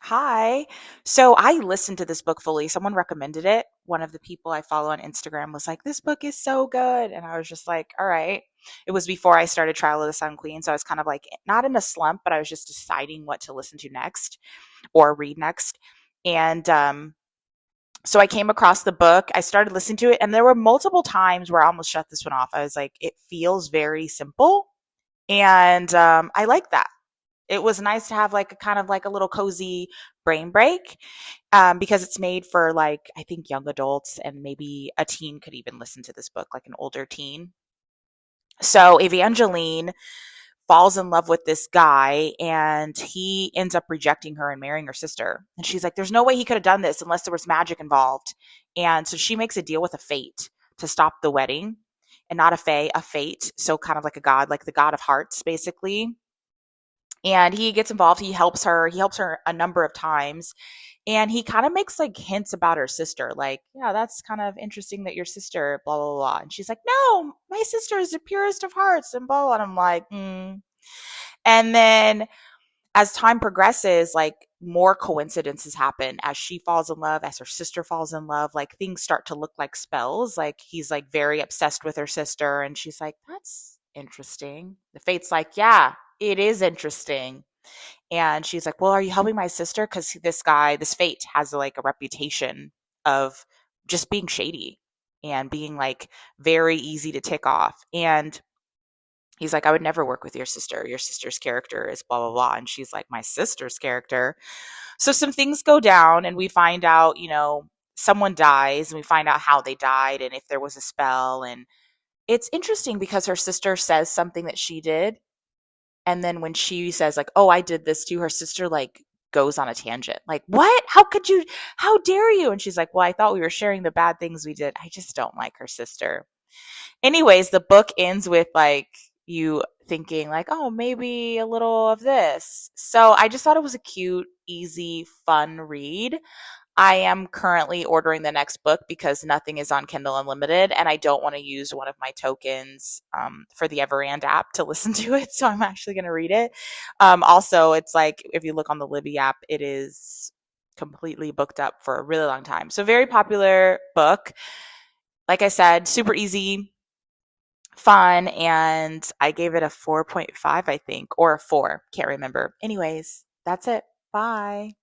Hi. So I listened to this book fully. Someone recommended it. One of the people I follow on Instagram was like, "This book is so good." And I was just like, "All right." It was before I started Trial of the Sun Queen. So I was kind of like, not in a slump, but I was just deciding what to listen to next or read next. And so I came across the book. I started listening to it. And there were multiple times where I almost shut this one off. I was like, it feels very simple. And I like that. It was nice to have like a kind of like a little cozy brain break, because it's made for like I think young adults and maybe a teen could even listen to this book, like an older teen. So Evangeline falls in love with this guy and he ends up rejecting her and marrying her sister. And she's like, there's no way he could have done this unless there was magic involved. And so she makes a deal with a fate to stop the wedding, and not a fae, a fate. So kind of like a god, like the god of hearts, basically. And he gets involved. He helps her a number of times, and he kind of makes like hints about her sister, like, yeah, that's kind of interesting that your sister blah blah blah. And she's like, no, my sister is the purest of hearts and blah blah. And I'm like, and then as time progresses, like more coincidences happen as she falls in love, as her sister falls in love, like things start to look like spells. Like he's like very obsessed with her sister, and she's like, that's interesting. The fate's like, yeah, it is interesting. And she's like, well, are you helping my sister? Because this guy, this fate, has like a reputation of just being shady and being like very easy to tick off. And he's like, I would never work with your sister. Your sister's character is blah, blah, blah. And she's like, my sister's character. So some things go down, and we find out, someone dies, and we find out how they died and if there was a spell. And it's interesting because her sister says something that she did, and then when she says like, "Oh, I did this too," her sister like goes on a tangent. Like, "What? How could you? How dare you?" And she's like, "Well, I thought we were sharing the bad things we did." I just don't like her sister. Anyways, the book ends with like you thinking like, "Oh, maybe a little of this." So, I just thought it was a cute, easy, fun read. I am currently ordering the next book because nothing is on Kindle Unlimited, and I don't want to use one of my tokens for the Everand app to listen to it. So I'm actually going to read it. Also, it's like if you look on the Libby app, it is completely booked up for a really long time. So, very popular book. Like I said, super easy, fun, and I gave it a 4.5, I think, or a 4. Can't remember. Anyways, that's it. Bye.